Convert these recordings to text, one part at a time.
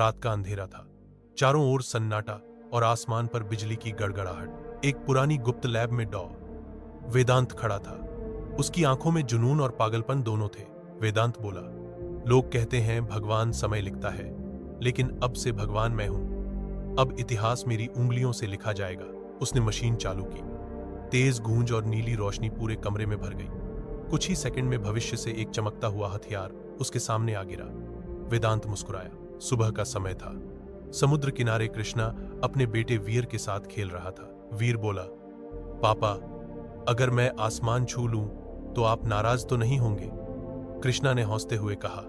रात का अंधेरा था। चारों ओर सन्नाटा और आसमान पर बिजली की गड़गड़ाहट। एक पुरानी गुप्त लैब में डॉ वेदांत खड़ा था। उसकी आंखों में जुनून और पागलपन दोनों थे। वेदांत बोला, लोग कहते हैं भगवान समय लिखता है, लेकिन अब से भगवान मैं हूं। अब इतिहास मेरी उंगलियों से लिखा जाएगा। उसने मशीन चालू की। तेज गूंज और नीली रोशनी पूरे कमरे में भर गई। कुछ ही सेकंड में भविष्य से एक चमकता हुआ हथियार उसके सामने आ गिरा। वेदांत मुस्कुराया। सुबह का समय था। समुद्र किनारे कृष्णा अपने बेटे वीर के साथ खेल रहा था। वीर बोला, पापा, अगर मैं आसमान छू लूं तो आप नाराज तो नहीं होंगे? कृष्णा ने हंसते हुए कहा,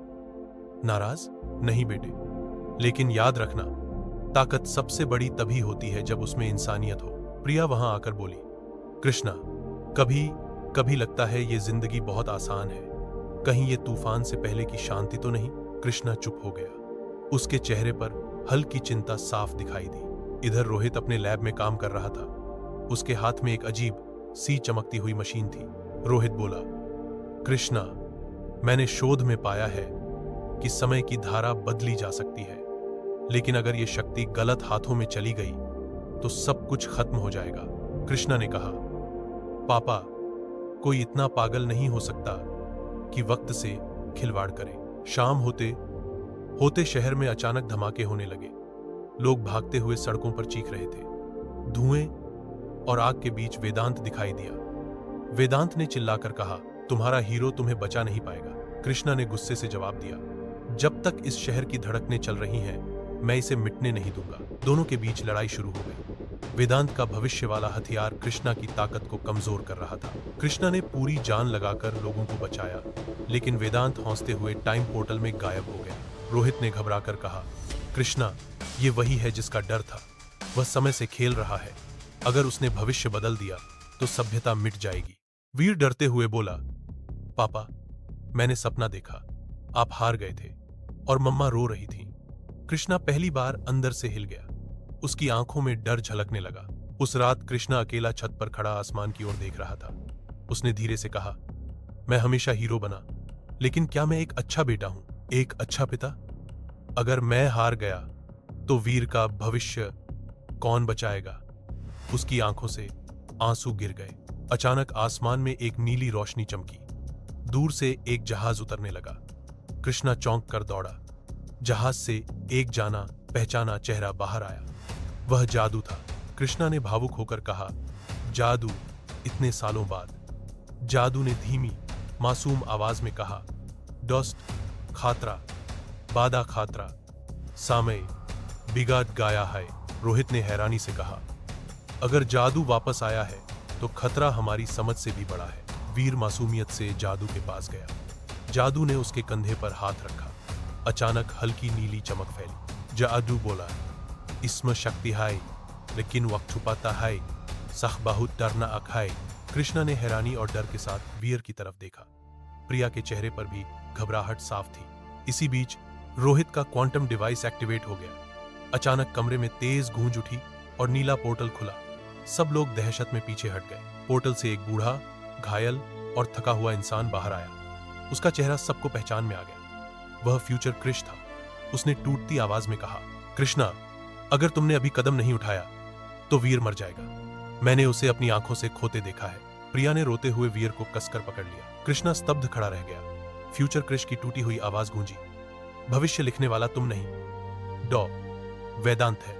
नाराज नहीं बेटे, लेकिन याद रखना, ताकत सबसे बड़ी तभी होती है जब उसमें इंसानियत हो। प्रिया वहां आकर बोली, कृष्णा, कभी कभी लगता है ये जिंदगी बहुत आसान है। कहीं ये तूफान से पहले की शांति तो नहीं? कृष्णा चुप हो गया। उसके चेहरे पर हल्की चिंता साफ दिखाई दी। इधर रोहित अपने लैब में काम कर रहा था। उसके हाथ में एक अजीब सी चमकती हुई मशीन थी। रोहित बोला, कृष्णा, मैंने शोध में पाया है कि समय की धारा बदली जा सकती है, लेकिन अगर यह शक्ति गलत हाथों में चली गई तो सब कुछ खत्म हो जाएगा। कृष्णा ने कहा, पापा, कोई इतना पागल नहीं हो सकता कि वक्त से खिलवाड़ करे। शाम होते होते शहर में अचानक धमाके होने लगे। लोग भागते हुए सड़कों पर चीख रहे थे। धुएं और आग के बीच वेदांत दिखाई दिया। वेदांत ने चिल्लाकर कहा, तुम्हारा हीरो तुम्हें बचा नहीं पाएगा। कृष्णा ने गुस्से से जवाब दिया, जब तक इस शहर की धड़कनें चल रही हैं, मैं इसे मिटने नहीं दूंगा। दोनों के बीच लड़ाई शुरू हो गई। वेदांत का भविष्य वाला हथियार कृष्णा की ताकत को कमजोर कर रहा था। कृष्णा ने पूरी जान लगाकर लोगों को बचाया, लेकिन वेदांत हंसते हुए टाइम पोर्टल में गायब हो गया। रोहित ने घबराकर कहा, कृष्णा, ये वही है जिसका डर था। वह समय से खेल रहा है। अगर उसने भविष्य बदल दिया तो सभ्यता मिट जाएगी। वीर डरते हुए बोला, पापा, मैंने सपना देखा, आप हार गए थे और मम्मा रो रही थी। कृष्णा पहली बार अंदर से हिल गया। उसकी आंखों में डर झलकने लगा। उस रात कृष्णा अकेला छत पर खड़ा आसमान की ओर देख रहा था। उसने धीरे से कहा, मैं हमेशा हीरो बना, लेकिन क्या मैं एक अच्छा बेटा हूं, एक अच्छा पिता? अगर मैं हार गया तो वीर का भविष्य कौन बचाएगा? उसकी आंखों से आंसू गिर गए। अचानक आसमान में एक नीली रोशनी चमकी। दूर से एक जहाज उतरने लगा। कृष्णा चौंक कर दौड़ा। जहाज से एक जाना पहचाना चेहरा बाहर आया। वह जादू था। कृष्णा ने भावुक होकर कहा, जादू, इतने सालों बाद। जादू ने धीमी मासूम आवाज में कहा, डोस्ट खातरा, बादा खातरा, सामय बिगाड़ गाया है। रोहित ने हैरानी से कहा, अगर जादू वापस आया है तो खतरा हमारी समझ से भी बड़ा है। वीर मासूमियत से जादू के पास गया। जादू ने उसके कंधे पर हाथ रखा। अचानक हल्की नीली चमक फैली। जादू बोला, इसमें शक्ति है, लेकिन वक्त छुपाता है, सख बहुत डरनाक है। कृष्णा ने हैरानी और डर के साथ वीर की तरफ देखा। प्रिया के चेहरे पर भी घबराहट साफ थी। इसी बीच रोहित का क्वांटम डिवाइस एक्टिवेट हो गया। अचानक कमरे में तेज गूंज उठी और नीला पोर्टल खुला। सब लोग दहशत में पीछे हट गए। पोर्टल से एक बूढ़ा, घायल और थका हुआ इंसान बाहर आया। उसका चेहरा सबको पहचान में आ गया। वह फ्यूचर क्रिश था। उसने टूटती आवाज में कहा, कृष्णा, अगर तुमने अभी कदम नहीं उठाया तो वीर मर जाएगा। मैंने उसे अपनी आंखों से खोते देखा है। प्रिया ने रोते हुए वीर को कसकर पकड़ लिया। कृष्णा स्तब्ध खड़ा रह गया। फ्यूचर क्रिश की टूटी हुई आवाज गूंजी, भविष्य लिखने वाला तुम नहीं, डॉ वेदांत है।